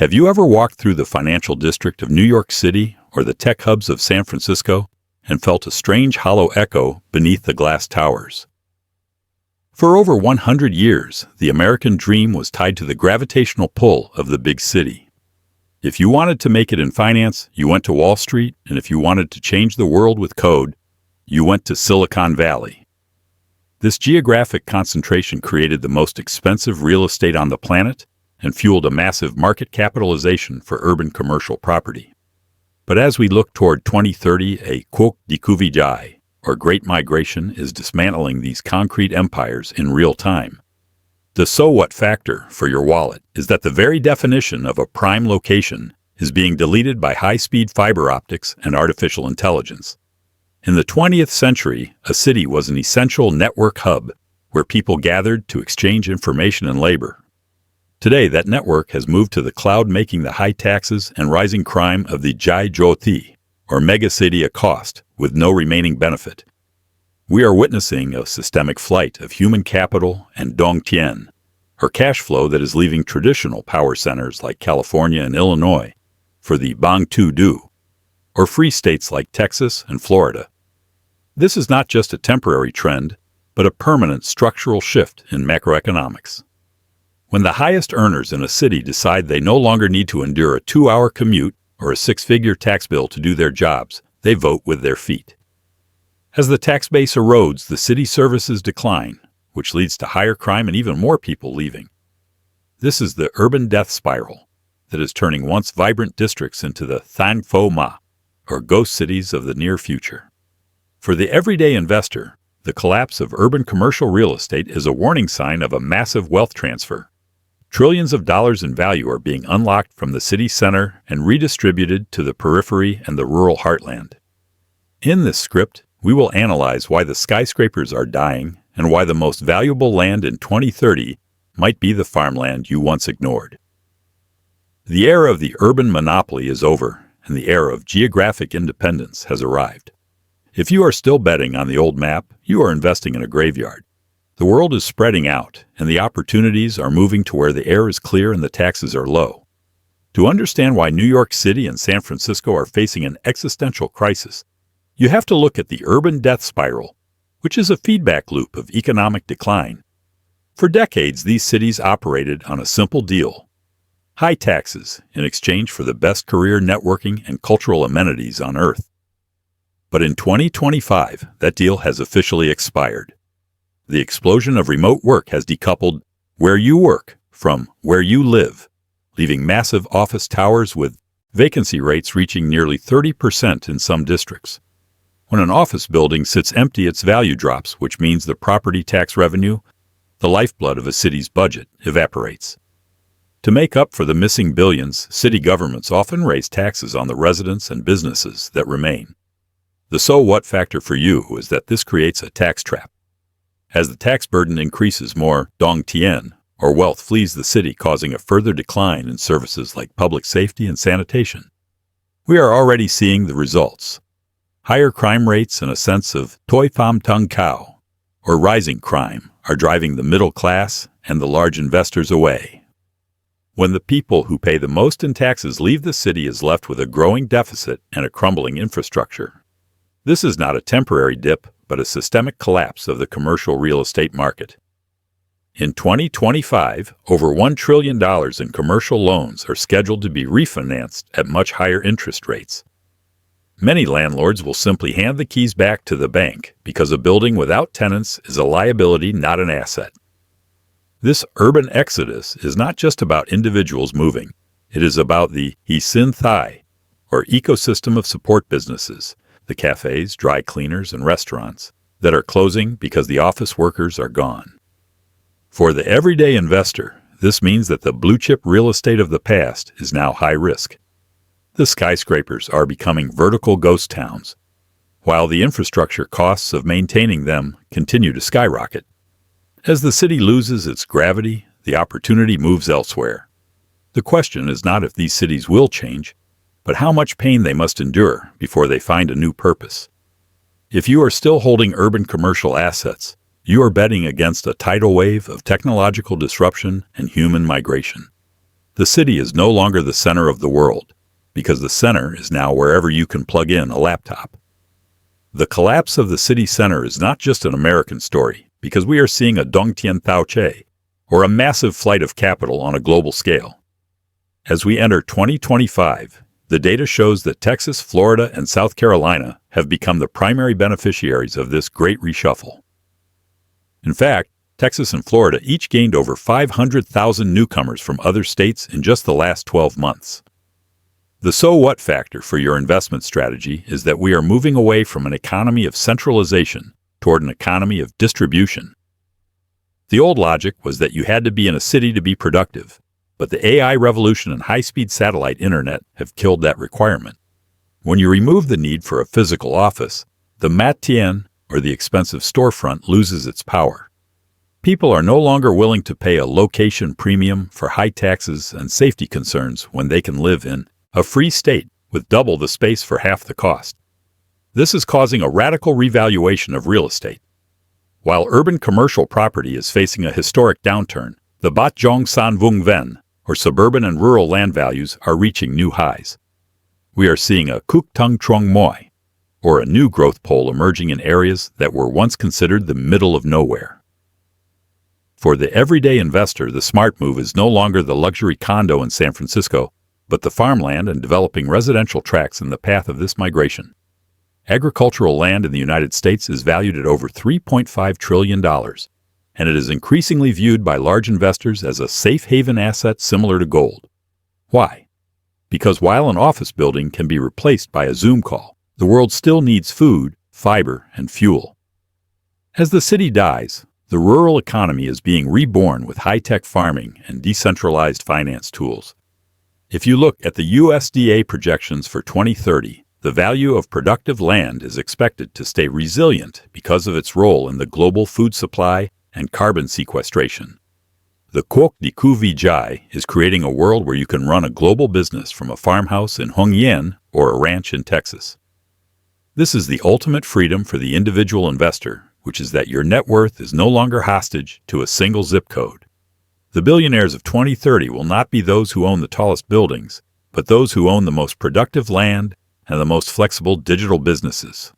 Have you ever walked through the financial district of New York City or the tech hubs of San Francisco and felt a strange hollow echo beneath the glass towers? For over 100 years, the American dream was tied to the gravitational pull of the big city. If you wanted to make it in finance, you went to Wall Street, and if you wanted to change the world with code, you went to Silicon Valley. This geographic concentration created the most expensive real estate on the planet and fueled a massive market capitalization for urban commercial property. But as we look toward 2030, a quote découverte, or Great Migration, is dismantling these concrete empires in real time. The so what factor for your wallet is that the very definition of a prime location is being deleted by high-speed fiber optics and artificial intelligence. In the 20th century, a city was an essential network hub where people gathered to exchange information and labor. Today, that network has moved to the cloud, making the high taxes and rising crime of the Jai Jyoti, or megacity, a cost with no remaining benefit. We are witnessing a systemic flight of human capital and dongtian, or cash flow, that is leaving traditional power centers like California and Illinois for the bang tu do, or free states like Texas and Florida. This is not just a temporary trend, but a permanent structural shift in macroeconomics. When the highest earners in a city decide they no longer need to endure a 2-hour commute or a 6-figure tax bill to do their jobs, they vote with their feet. As the tax base erodes, the city services decline, which leads to higher crime and even more people leaving. This is the urban death spiral that is turning once vibrant districts into the Thang Pho Ma, or ghost cities of the near future. For the everyday investor, the collapse of urban commercial real estate is a warning sign of a massive wealth transfer. Trillions of dollars in value are being unlocked from the city center and redistributed to the periphery and the rural heartland. In this script, we will analyze why the skyscrapers are dying and why the most valuable land in 2030 might be the farmland you once ignored. The era of the urban monopoly is over, and the era of geographic independence has arrived. If you are still betting on the old map, you are investing in a graveyard. The world is spreading out, and the opportunities are moving to where the air is clear and the taxes are low. To understand why New York City and San Francisco are facing an existential crisis, you have to look at the urban death spiral, which is a feedback loop of economic decline. For decades, these cities operated on a simple deal: high taxes in exchange for the best career networking and cultural amenities on Earth. But in 2025, that deal has officially expired. The explosion of remote work has decoupled where you work from where you live, leaving massive office towers with vacancy rates reaching nearly 30% in some districts. When an office building sits empty, its value drops, which means the property tax revenue, the lifeblood of a city's budget, evaporates. To make up for the missing billions, city governments often raise taxes on the residents and businesses that remain. The so what factor for you is that this creates a tax trap. As the tax burden increases, more dongtian, or wealth, flees the city, causing a further decline in services like public safety and sanitation. We are already seeing the results. Higher crime rates and a sense of toi pham tung cao, or rising crime, are driving the middle class and the large investors away. When the people who pay the most in taxes leave, the city is left with a growing deficit and a crumbling infrastructure. This is not a temporary dip, but a systemic collapse of the commercial real estate market. In 2025, over $1 trillion in commercial loans are scheduled to be refinanced at much higher interest rates. Many landlords will simply hand the keys back to the bank because a building without tenants is a liability, not an asset. This urban exodus is not just about individuals moving. It is about the Hisin Thai, or ecosystem of support businesses, the cafes, dry cleaners, and restaurants that are closing because the office workers are gone. For the everyday investor, this means that the blue-chip real estate of the past is now high risk. The skyscrapers are becoming vertical ghost towns, while the infrastructure costs of maintaining them continue to skyrocket. As the city loses its gravity, the opportunity moves elsewhere. The question is not if these cities will change, but how much pain they must endure before they find a new purpose. If you are still holding urban commercial assets, you are betting against a tidal wave of technological disruption and human migration. The city is no longer the center of the world, because the center is now wherever you can plug in a laptop. The collapse of the city center is not just an American story, because we are seeing a Dongtian Taoche, or a massive flight of capital on a global scale. As we enter 2025, the data shows that Texas, Florida, and South Carolina have become the primary beneficiaries of this great reshuffle. In fact, Texas and Florida each gained over 500,000 newcomers from other states in just the last 12 months. The so what factor for your investment strategy is that we are moving away from an economy of centralization toward an economy of distribution. The old logic was that you had to be in a city to be productive, but the AI revolution and high-speed satellite internet have killed that requirement. When you remove the need for a physical office, the matien, or the expensive storefront, loses its power. People are no longer willing to pay a location premium for high taxes and safety concerns when they can live in a free state with double the space for half the cost. This is causing a radical revaluation of real estate. While urban commercial property is facing a historic downturn, the Batjong San Vung Ven, or suburban and rural land values, are reaching new highs. We are seeing a Kuk Tung Trong Moi, or a new growth pole emerging in areas that were once considered the middle of nowhere. For the everyday investor, the smart move is no longer the luxury condo in San Francisco, but the farmland and developing residential tracts in the path of this migration. Agricultural land in the United States is valued at over $3.5 trillion, and it is increasingly viewed by large investors as a safe haven asset similar to gold. Why? Because while an office building can be replaced by a Zoom call, the world still needs food, fiber, and fuel. As the city dies, the rural economy is being reborn with high-tech farming and decentralized finance tools. If you look at the USDA projections for 2030, the value of productive land is expected to stay resilient because of its role in the global food supply and carbon sequestration. The Quoc di Cu Vijay is creating a world where you can run a global business from a farmhouse in Hong Yen or a ranch in Texas. This is the ultimate freedom for the individual investor, which is that your net worth is no longer hostage to a single zip code. The billionaires of 2030 will not be those who own the tallest buildings, but those who own the most productive land and the most flexible digital businesses.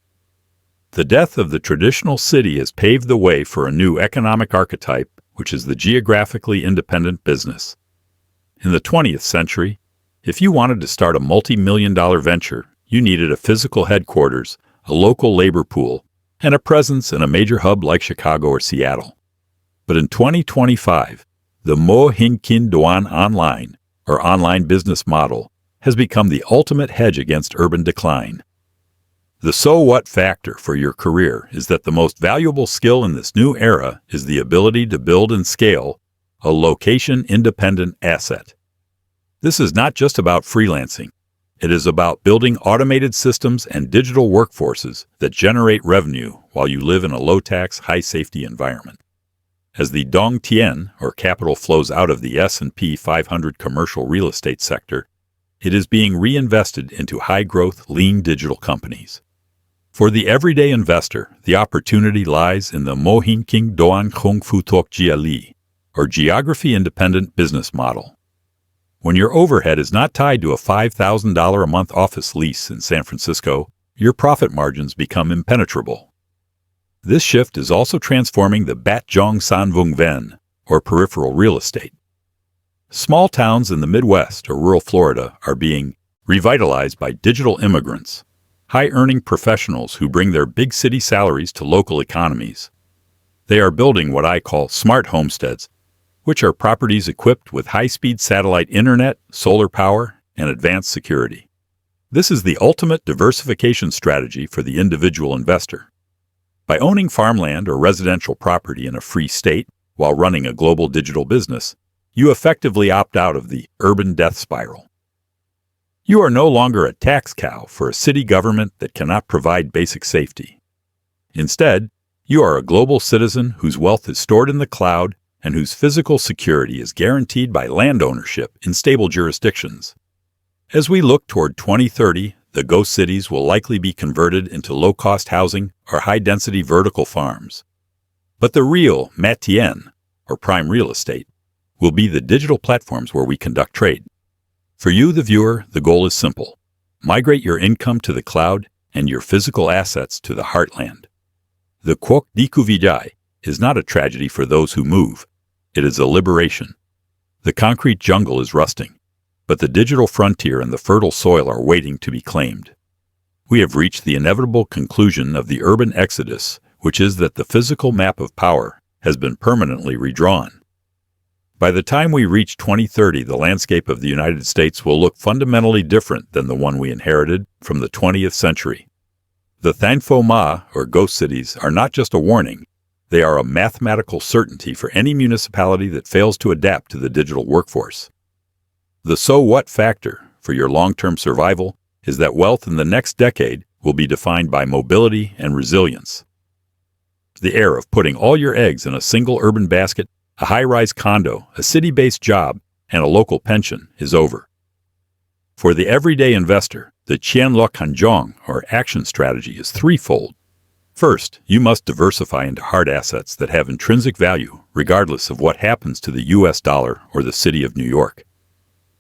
The death of the traditional city has paved the way for a new economic archetype, which is the geographically independent business. In the 20th century, if you wanted to start a multi-million-dollar venture, you needed a physical headquarters, a local labor pool, and a presence in a major hub like Chicago or Seattle. But in 2025, the Mo Hin Kin Doan Online, or online business model, has become the ultimate hedge against urban decline. The so what factor for your career is that the most valuable skill in this new era is the ability to build and scale a location-independent asset. This is not just about freelancing. It is about building automated systems and digital workforces that generate revenue while you live in a low-tax, high-safety environment. As the Dong Tien, or capital, flows out of the S&P 500 commercial real estate sector, it is being reinvested into high-growth, lean digital companies. For the everyday investor, the opportunity lies in the Mo Hin King Doan Kung Fu Tok Jia Li, or geography-independent business model. When your overhead is not tied to a $5,000 a month office lease in San Francisco, your profit margins become impenetrable. This shift is also transforming the Batjong San Vung Ven, or peripheral real estate. Small towns in the Midwest or rural Florida are being revitalized by digital immigrants, high-earning professionals who bring their big city salaries to local economies. They are building what I call smart homesteads, which are properties equipped with high-speed satellite internet, solar power, and advanced security. This is the ultimate diversification strategy for the individual investor. By owning farmland or residential property in a free state while running a global digital business, you effectively opt out of the urban death spiral. You are no longer a tax cow for a city government that cannot provide basic safety. Instead, you are a global citizen whose wealth is stored in the cloud and whose physical security is guaranteed by land ownership in stable jurisdictions. As we look toward 2030, the ghost cities will likely be converted into low-cost housing or high-density vertical farms. But the real matien, or prime real estate, will be the digital platforms where we conduct trade. For you, the viewer, the goal is simple. Migrate your income to the cloud and your physical assets to the heartland. The Kwok Dikuvijay is not a tragedy for those who move. It is a liberation. The concrete jungle is rusting, but the digital frontier and the fertile soil are waiting to be claimed. We have reached the inevitable conclusion of the urban exodus, which is that the physical map of power has been permanently redrawn. By the time we reach 2030, the landscape of the United States will look fundamentally different than the one we inherited from the 20th century. The Thankfo Ma, or ghost cities, are not just a warning. They are a mathematical certainty for any municipality that fails to adapt to the digital workforce. The so what factor for your long-term survival is that wealth in the next decade will be defined by mobility and resilience. The era of putting all your eggs in a single urban basket, a high-rise condo, a city-based job, and a local pension is over. For the everyday investor, the Qianluo Kanzhong, or action strategy, is threefold. First, you must diversify into hard assets that have intrinsic value, regardless of what happens to the US dollar or the city of New York.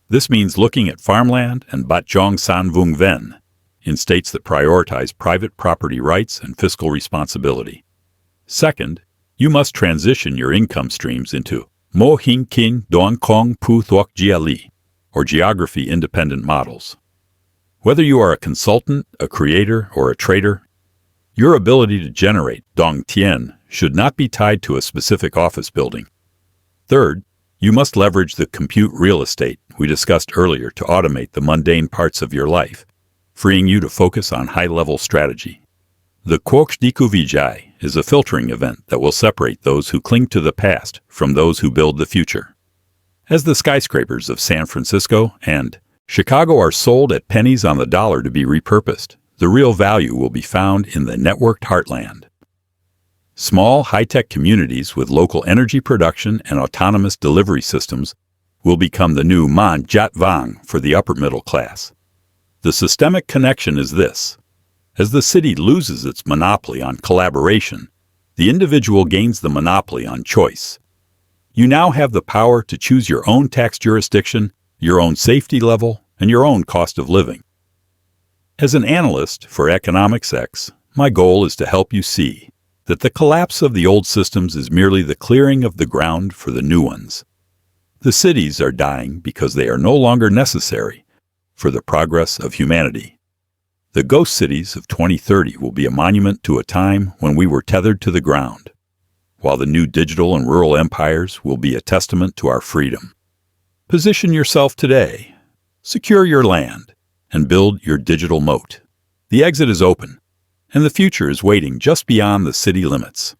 This means looking at farmland and Batjong Sanvung Ven in states that prioritize private property rights and fiscal responsibility. Second, you must transition your income streams into Mo Hing Kin Dong Kong Pu Thuok Jiali, or geography-independent models. Whether you are a consultant, a creator, or a trader, your ability to generate Dong Tien should not be tied to a specific office building. Third, you must leverage the compute real estate we discussed earlier to automate the mundane parts of your life, freeing you to focus on high-level strategy. The Kwok Dikuvijay is a filtering event that will separate those who cling to the past from those who build the future. As the skyscrapers of San Francisco and Chicago are sold at pennies on the dollar to be repurposed, the real value will be found in the networked heartland. Small, high-tech communities with local energy production and autonomous delivery systems will become the new Man Jat Vang for the upper middle class. The systemic connection is this. As the city loses its monopoly on collaboration, the individual gains the monopoly on choice. You now have the power to choose your own tax jurisdiction, your own safety level, and your own cost of living. As an analyst for Economics X, my goal is to help you see that the collapse of the old systems is merely the clearing of the ground for the new ones. The cities are dying because they are no longer necessary for the progress of humanity. The ghost cities of 2030 will be a monument to a time when we were tethered to the ground, while the new digital and rural empires will be a testament to our freedom. Position yourself today, secure your land, and build your digital moat. The exit is open, and the future is waiting just beyond the city limits.